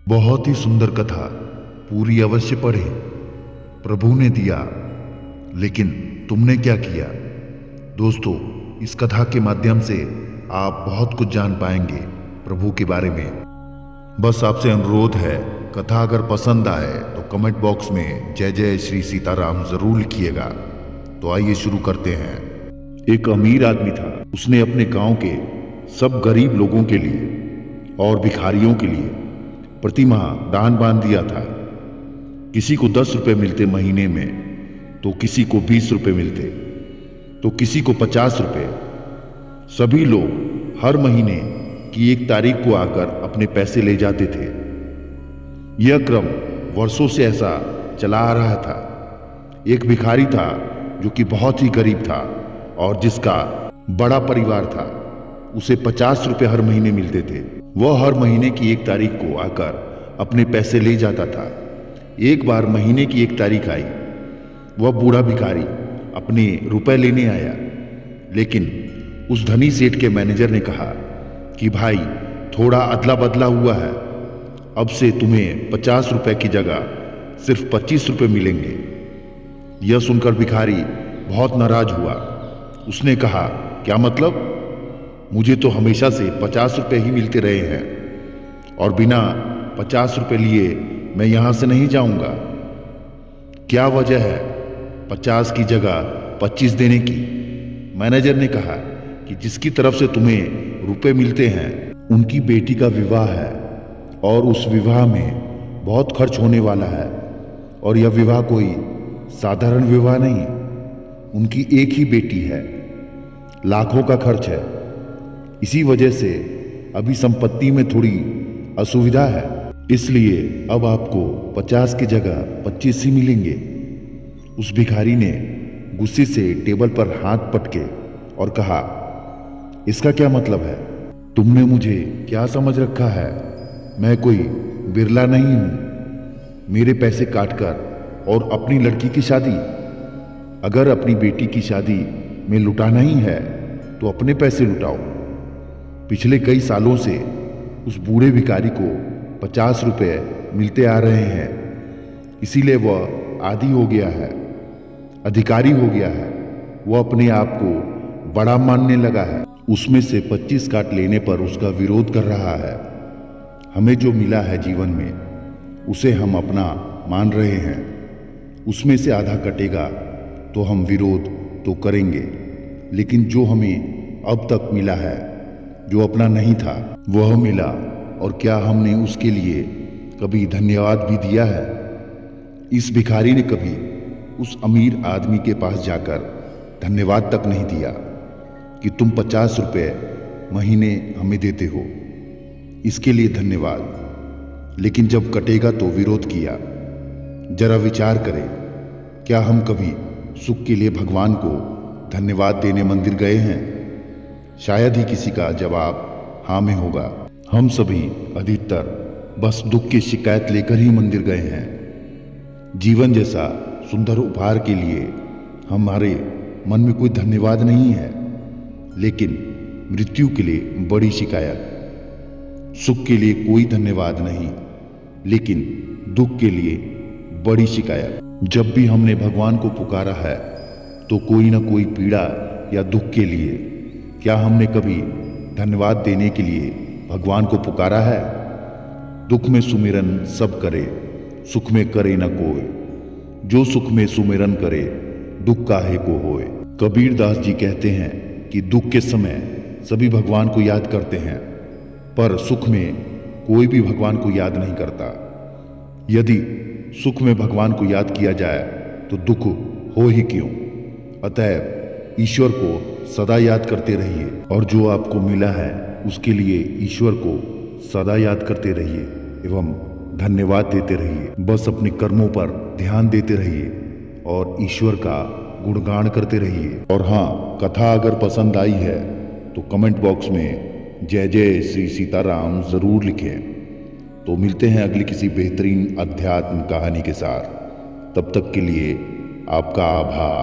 बहुत ही सुंदर कथा, पूरी अवश्य पढ़े। प्रभु ने दिया, लेकिन तुमने क्या किया? दोस्तों, इस कथा के माध्यम से आप बहुत कुछ जान पाएंगे प्रभु के बारे में। बस आपसे अनुरोध है, कथा अगर पसंद आए तो कमेंट बॉक्स में जय जय श्री सीताराम जरूर लिखिएगा। तो आइए शुरू करते हैं। एक अमीर आदमी था। उसने अपने गांव के सब गरीब लोगों के लिए और भिखारियों के लिए प्रति माह दान बांध दिया था। किसी को 10 रुपए मिलते महीने में, तो किसी को 20 रुपए मिलते, तो किसी को 50 रुपए। सभी लोग हर महीने की 1 तारीख को आकर अपने पैसे ले जाते थे। यह क्रम वर्षों से ऐसा चला आ रहा था। एक भिखारी था जो कि बहुत ही गरीब था और जिसका बड़ा परिवार था। उसे 50 रुपए हर महीने मिलते थे। वह हर महीने की 1 तारीख को आकर अपने पैसे ले जाता था। एक बार महीने की 1 तारीख आई। वह बूढ़ा भिखारी अपने रुपए लेने आया, लेकिन उस धनी सेठ के मैनेजर ने कहा कि भाई, थोड़ा अदला बदला हुआ है, अब से तुम्हें 50 रुपए की जगह सिर्फ 25 रुपए मिलेंगे। यह सुनकर भिखारी बहुत नाराज हुआ। उसने कहा, क्या मतलब? मुझे तो हमेशा से 50 रुपए ही मिलते रहे हैं और बिना 50 रुपए लिए मैं यहां से नहीं जाऊंगा। क्या वजह है 50 की जगह 25 देने की? मैनेजर ने कहा कि जिसकी तरफ से तुम्हें रुपए मिलते हैं, उनकी बेटी का विवाह है और उस विवाह में बहुत खर्च होने वाला है। और यह विवाह कोई साधारण विवाह नहीं, उनकी एक ही बेटी है, लाखों का खर्च है। इसी वजह से अभी संपत्ति में थोड़ी असुविधा है, इसलिए अब आपको 50 की जगह 25 ही मिलेंगे। उस भिखारी ने गुस्से से टेबल पर हाथ पटके और कहा, इसका क्या मतलब है? तुमने मुझे क्या समझ रखा है? मैं कोई बिरला नहीं हूं। मेरे पैसे काटकर और अपनी लड़की की शादी, अगर अपनी बेटी की शादी में लुटाना ही है तो अपने पैसे लुटाओ। पिछले कई सालों से उस बूढ़े भिखारी को 50 रुपए मिलते आ रहे हैं, इसीलिए वह आदी हो गया है, अधिकारी हो गया है। वह अपने आप को बड़ा मानने लगा है। उसमें से 25 काट लेने पर उसका विरोध कर रहा है। हमें जो मिला है जीवन में, उसे हम अपना मान रहे हैं। उसमें से आधा कटेगा तो हम विरोध तो करेंगे, लेकिन जो हमें अब तक मिला है, जो अपना नहीं था, वह मिला। और क्या हमने उसके लिए कभी धन्यवाद भी दिया है? इस भिखारी ने कभी उस अमीर आदमी के पास जाकर धन्यवाद तक नहीं दिया कि तुम 50 रुपए महीने हमें देते हो, इसके लिए धन्यवाद। लेकिन जब कटेगा तो विरोध किया। जरा विचार करें, क्या हम कभी सुख के लिए भगवान को धन्यवाद देने मंदिर गए हैं? शायद ही किसी का जवाब हाँ में होगा। हम सभी अधिकतर बस दुख की शिकायत लेकर ही मंदिर गए हैं। जीवन जैसा सुंदर उपहार के लिए हमारे मन में कोई धन्यवाद नहीं है, लेकिन मृत्यु के लिए बड़ी शिकायत। सुख के लिए कोई धन्यवाद नहीं, लेकिन दुख के लिए बड़ी शिकायत। जब भी हमने भगवान को पुकारा है तो कोई ना कोई पीड़ा या दुख के लिए, क्या हमने कभी धन्यवाद देने के लिए भगवान को पुकारा है? दुख में सुमिरन सब करे, सुख में करे न कोई। जो सुख में सुमिरन करे, दुख काहे को होए। कबीर दास जी कहते हैं कि दुख के समय सभी भगवान को याद करते हैं, पर सुख में कोई भी भगवान को याद नहीं करता। यदि सुख में भगवान को याद किया जाए तो दुख हो ही क्यों? अतएव ईश्वर को सदा याद करते रहिए, और जो आपको मिला है उसके लिए ईश्वर को सदा याद करते रहिए एवं धन्यवाद देते रहिए। बस अपने कर्मों पर ध्यान देते रहिए और ईश्वर का गुणगान करते रहिए। और हाँ, कथा अगर पसंद आई है तो कमेंट बॉक्स में जय जय श्री सीताराम जरूर लिखें। तो मिलते हैं अगली किसी बेहतरीन अध्यात्म कहानी के साथ। तब तक के लिए आपका आभार।